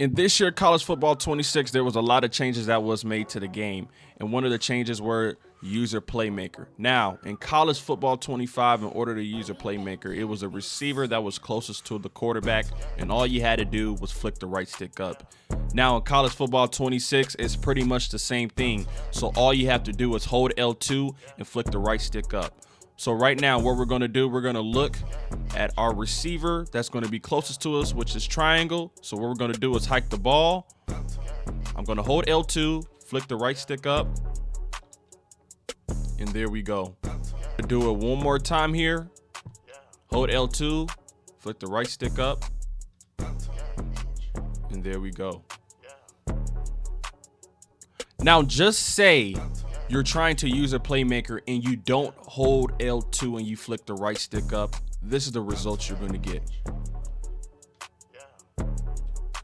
In this year, college football 26, there was a lot of changes that was made to the game. And one of the changes were user playmaker. Now, in college football 25, in order to use a playmaker, it was a receiver that was closest to the quarterback, and all you had to do was flick the right stick up. Now, in college football 26, it's pretty much the same thing. So all you have to do is hold L2 and flick the right stick up. So right now, what we're going to do, we're going to look at our receiver that's going to be closest to us, which is triangle. So what we're going to do is hike the ball. I'm going to hold L2, flick the right stick up, and there we go. Do it one more time here. Hold L2, flick the right stick up, and there we go. Now just say you're trying to use a playmaker and you don't hold L2 and you flick the right stick up. This is the results you're going to get.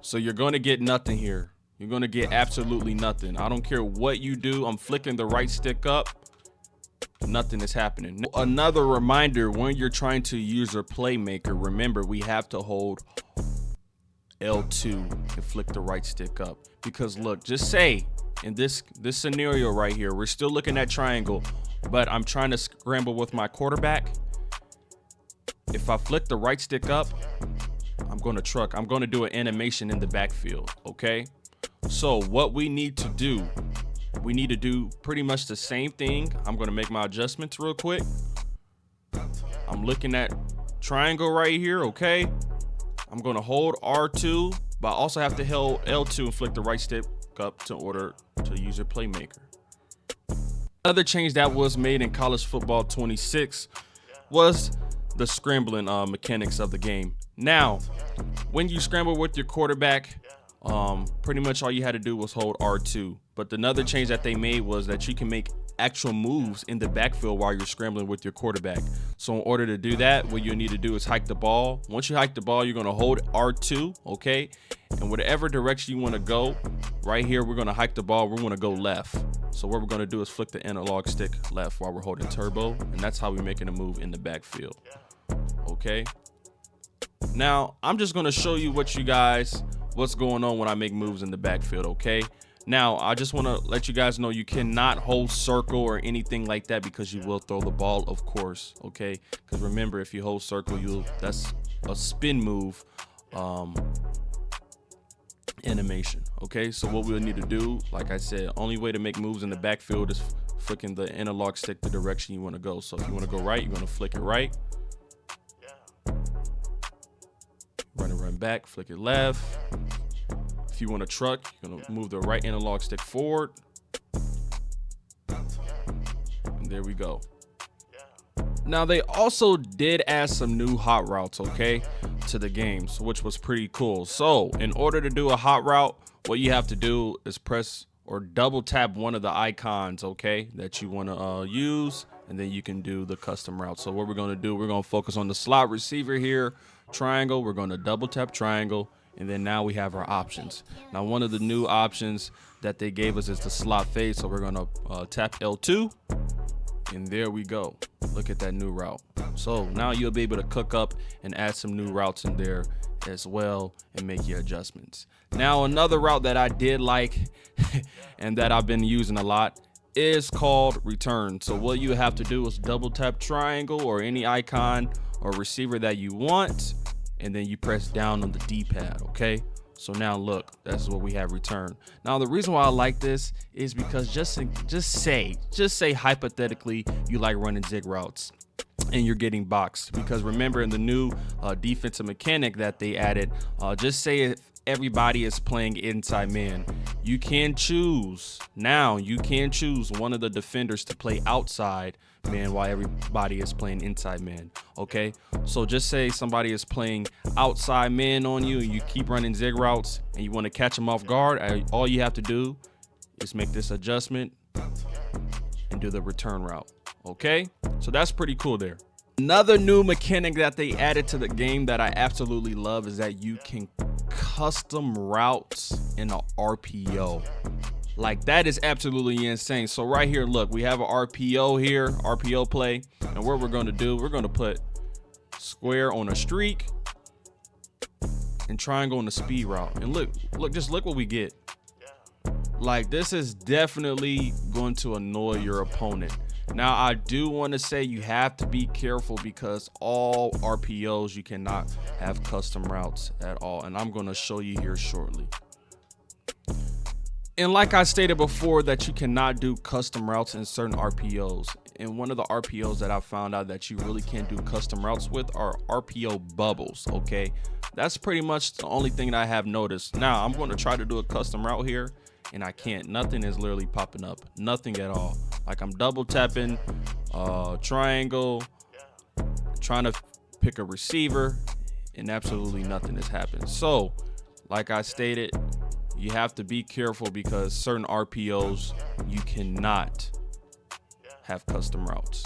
So you're going to get nothing here. You're going to get absolutely nothing. I don't care what you do. I'm flicking the right stick up. Nothing is happening. Another reminder, when you're trying to use a playmaker, remember we have to hold L2 and flick the right stick up. Because look, just say in this scenario right here, we're still looking at triangle, but I'm trying to scramble with my quarterback. If I flick the right stick up, I'm going to do an animation in the backfield, okay? So what we need to do, we need to do pretty much the same thing. I'm going to make my adjustments real quick. I'm looking at triangle right here, okay? I'm going to hold R2, but I also have to hold L2 and flick the right stick up in order to use your playmaker. Another change that was made in college football 26 was the scrambling mechanics of the game. Now, when you scramble with your quarterback, pretty much all you had to do was hold R2. But another change that they made was that you can make actual moves in the backfield while you're scrambling with your quarterback. So in order to do that, what you need to do is hike the ball. Once you hike the ball, you're going to hold R2, okay? And whatever direction you want to go, right here, we're going to hike the ball. We're going to go left. So what we're going to do is flick the analog stick left while we're holding turbo. And that's how we're making a move in the backfield, okay? Now, I'm just going to show you what's going on when I make moves in the backfield, okay? Now, I just want to let you guys know you cannot hold circle or anything like that because you will throw the ball, of course, okay? Because remember, if you hold circle, that's a spin move animation, okay? So what we'll need to do, like I said, only way to make moves in the backfield is flicking the analog stick the direction you want to go. So if you want to go right, you're going to flick it right. Run back, flick it left. If you want to truck, you're going to move the right analog stick forward. And there we go. Now, they also did add some new hot routes, okay, to the game, which was pretty cool. So in order to do a hot route, what you have to do is press or double tap one of the icons, okay, that you want to use, and then you can do the custom route. So what we're going to do, we're going to focus on the slot receiver here, triangle. We're going to double tap triangle. And then now we have our options. Now, one of the new options that they gave us is the slot fade. So we're going to tap L2. And there we go. Look at that new route. So now you'll be able to cook up and add some new routes in there as well and make your adjustments. Now, another route that I did like and that I've been using a lot is called return. So what you have to do is double tap triangle or any icon or receiver that you want, and then you press down on the D-pad, okay? So now look, that's what we have return. Now the reason why I like this is because just say hypothetically you like running zig routes and you're getting boxed, because remember in the new defensive mechanic that they added, just say if everybody is playing inside man, you can choose one of the defenders to play outside man while everybody is playing inside man, okay? So just say somebody is playing outside man on you and you keep running zig routes and you want to catch them off guard. All you have to do is make this adjustment and do the return route, okay? So that's pretty cool there. Another new mechanic that they added to the game that I absolutely love is that you can custom routes in a RPO. Like, that is absolutely insane. So right here, look, we have an RPO here, RPO play. And what we're going to do, we're going to put square on a streak. and try and go on the speed route. And just look what we get. Like, this is definitely going to annoy your opponent. Now, I do want to say you have to be careful because all RPOs, you cannot have custom routes at all. And I'm going to show you here shortly. And like I stated before, that you cannot do custom routes in certain RPOs. And one of the RPOs that I found out that you really can't do custom routes with are RPO bubbles, okay? That's pretty much the only thing that I have noticed. Now, I'm going to try to do a custom route here, and I can't. Nothing is literally popping up. Nothing at all. Like, I'm double tapping, triangle, trying to pick a receiver, and absolutely nothing has happened. So, like I stated, you have to be careful because certain RPOs, you cannot have custom routes.